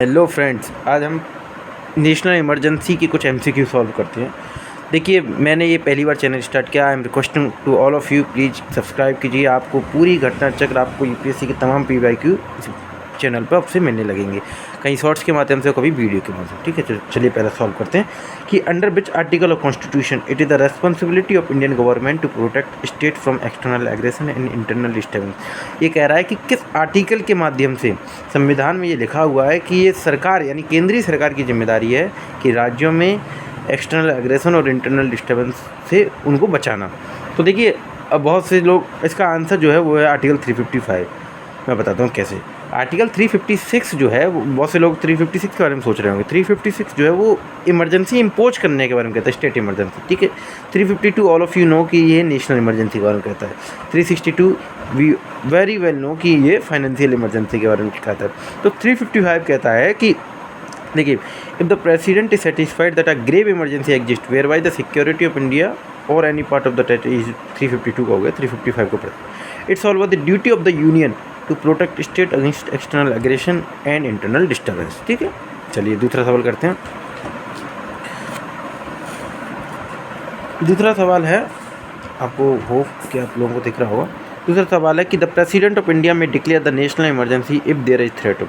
Hello friends, आज हम national emergency की कुछ एमसीक्यू सॉल्व करते हैं। देखिए, मैंने ये पहली बार चैनल स्टार्ट किया। I am requesting to all of you, please subscribe कीजिए। आपको पूरी घटना चक्र, आपको यूपीएससी के तमाम पीवाईक्यू इस चैनल पर आपसे मिलने लगेंगे, कहीं शॉर्ट्स के माध्यम से, कभी वीडियो के माध्यम से। ठीक है, चलिए पहले सॉल्व करते हैं कि under which article of constitution it is the responsibility of Indian government to protect state from external aggression and internal disturbance. ये कह रहा है कि किस आर्टिकल के माध्यम से संविधान में ये लिखा हुआ है कि ये सरकार यानी केंद्रीय सरकार की जिम्मेदारी है कि राज्यों में एक्सटर्नल एग्रेशन और इंटरनल डिस्टर्बेंस से उनको बचाना। तो देखिए, अब बहुत से लोग, इसका आंसर जो है वो है आर्टिकल 355। मैं बताता हूँ कैसे। आर्टिकल 356 जो है, वो बहुत से लोग 356 के बारे में सोच रहे होंगे। 356 जो है वो इमरजेंसी इम्पोज करने के बारे में कहता है, स्टेट इमरजेंसी। ठीक है। 352 ऑल ऑफ़ यू नो कि ये नेशनल इमरजेंसी के बारे में कहता है। 362 वी वेरी वेल नो कि ये फाइनेंशियल इमरजेंसी के बारे में कहता है। तो 355 कहता है कि देखिए, if the president is satisfied that a grave emergency exist whereby the security of India और any part of the territory, 352 का हो गया। 355 को it's all the duty of the union to protect state against external aggression and internal disturbance. ठीक है, चलिए दूसरा सवाल करते हैं। दूसरा सवाल है, आपको होप कि आप लोगों को दिख रहा होगा। दूसरा सवाल है कि the president of India may declare the national emergency if there is threat of.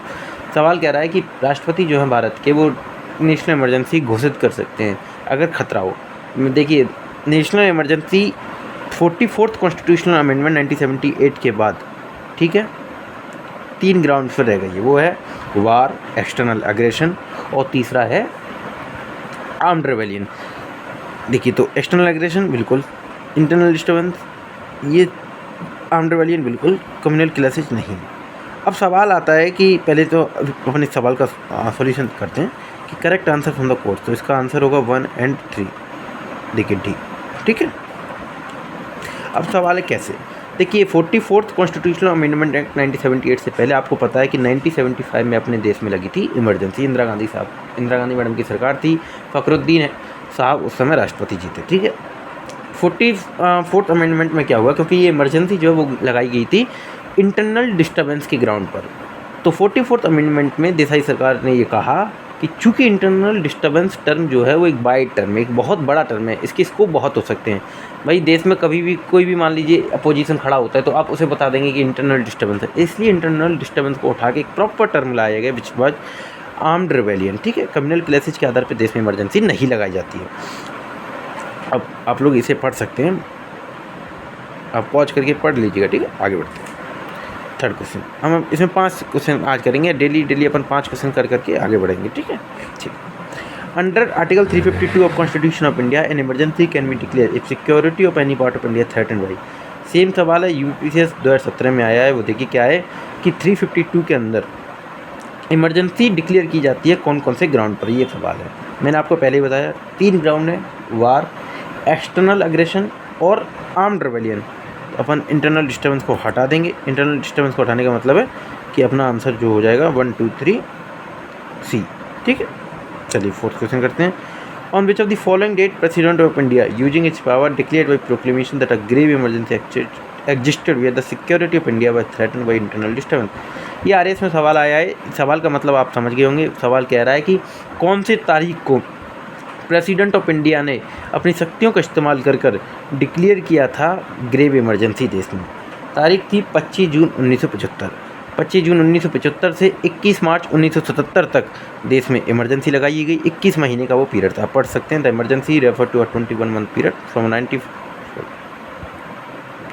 सवाल कह रहा है कि राष्ट्रपति जो है भारत के, वो नेशनल इमरजेंसी घोषित कर सकते हैं अगर खतरा हो। देखिए, national emergency 44th constitutional amendment 1978 के बाद, ठीक है, 3 ग्राउंड पर रह गई है। वो है वार, एक्सटर्नल एग्रेशन और तीसरा है आर्म्ड रेबेलियन। देखिए, तो एक्सटर्नल एग्रेशन बिल्कुल, इंटरनल डिस्टर्बेंस ये, आर्म्ड रेबेलियन बिल्कुल, कम्युनल क्लैशेस नहीं। अब सवाल आता है कि पहले तो अपन इस सवाल का सॉल्यूशन करते हैं कि correct answer from the course. तो इसका आंसर होगा 1 और 3। देखिए डी। ठीक है। अब सवाल है कैसे। देखिए, 44th कॉन्स्टिट्यूशनल अमेंडमेंट एक्ट 1978 से पहले आपको पता है कि 1975 में अपने देश में लगी थी इमरजेंसी। इंदिरा गांधी मैडम की सरकार थी। फखरुद्दीन साहब उस समय राष्ट्रपति जी थे। ठीक है। 44th अमेंडमेंट में क्या हुआ, क्योंकि ये इमरजेंसी जो है वो लगाई गई थी इंटरनल डिस्टर्बेंस के ग्राउंड पर। तो 44th अमेंडमेंट में देसाई सरकार ने ये कहा कि चूँकि इंटरनल डिस्टर्बेंस टर्म जो है वो एक वाइड टर्म है, एक बहुत बड़ा टर्म है, इसके स्कोप बहुत हो सकते हैं। भाई, देश में कभी भी कोई भी मान लीजिए अपोजिशन खड़ा होता है तो आप उसे बता देंगे कि इंटरनल डिस्टर्बेंस है। इसलिए इंटरनल डिस्टर्बेंस को उठा के एक प्रॉपर टर्म लाया गया, विच वाज आर्म्ड रेबेलियन। ठीक है। कम्युनल क्लैशेस के आधार पर देश में इमरजेंसी नहीं लगाई जाती है। अब आप लोग इसे पढ़ सकते हैं, आप पॉज करके पढ़ लीजिएगा। ठीक है, आगे बढ़ते हैं। थर्ड क्वेश्चन, हम इसमें 5 क्वेश्चन आज करेंगे। डेली अपन 5 क्वेश्चन करके आगे बढ़ेंगे। ठीक है। ठीक। Under article 352 of constitution of India an emergency can be declare if security of any part of India threaten by. Same सवाल है, यूपीएससी 2017 में आया है। वो देखिए क्या है कि 352 के अंदर इमरजेंसी डिक्लेयर की जाती है कौन कौन से ग्राउंड पर, ये सवाल है। मैंने आपको पहले ही बताया 3 ग्राउंड है, वार, एक्सटर्नल एग्रेशन और आर्म्ड रेबेलियन। अपन इंटरनल डिस्टर्बेंस को हटा देंगे। इंटरनल डिस्टर्बेंस को हटाने का मतलब है कि अपना आंसर जो हो जाएगा 1 2 3 सी। ठीक है। चलिए 4th क्वेश्चन करते हैं। On which of the following date president of India using its power declared by proclamation that a grave emergency existed where the security of India was threatened by internal disturbance. ये RS में सवाल आया है। सवाल का मतलब आप समझ गए होंगे। सवाल कह रहा है कि कौन सी तारीख को प्रेसिडेंट ऑफ इंडिया ने अपनी शक्तियों का इस्तेमाल कर डिक्लेयर किया था ग्रेव इमरजेंसी देश में। तारीख थी 25 जून 1975। 25 जून 1975 से 21 मार्च 1977 तक देश में इमरजेंसी लगाई गई। 21 महीने का वो पीरियड था। आप पढ़ सकते हैं, the emergency refer to a 21 month period from 90।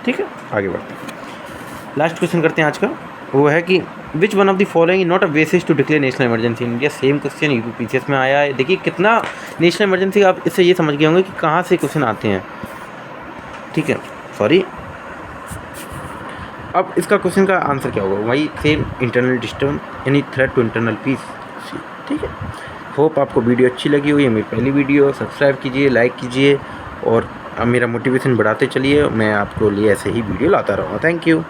ठीक है, आगे बढ़ते हैं। लास्ट क्वेश्चन करते हैं आज का। वो है कि which one of the following not a basis to declare national emergency in India. Same question UPSC में आया है। देखिए कितना नेशनल इमरजेंसी, आप इससे ये समझ गए होंगे कि कहाँ से क्वेश्चन आते हैं। ठीक है, सॉरी। अब इसका क्वेश्चन का आंसर क्या होगा, वही सेम, इंटरनल डिस्टर्बेंस यानी थ्रेट टू इंटरनल पीस। ठीक है। होप आपको वीडियो अच्छी लगी हुई है। मेरी पहली वीडियो, सब्सक्राइब कीजिए, लाइक कीजिए और मेरा मोटिवेशन बढ़ाते चलिए। मैं आपको लिए ऐसे ही वीडियो लाता रहूँगा। Thank you.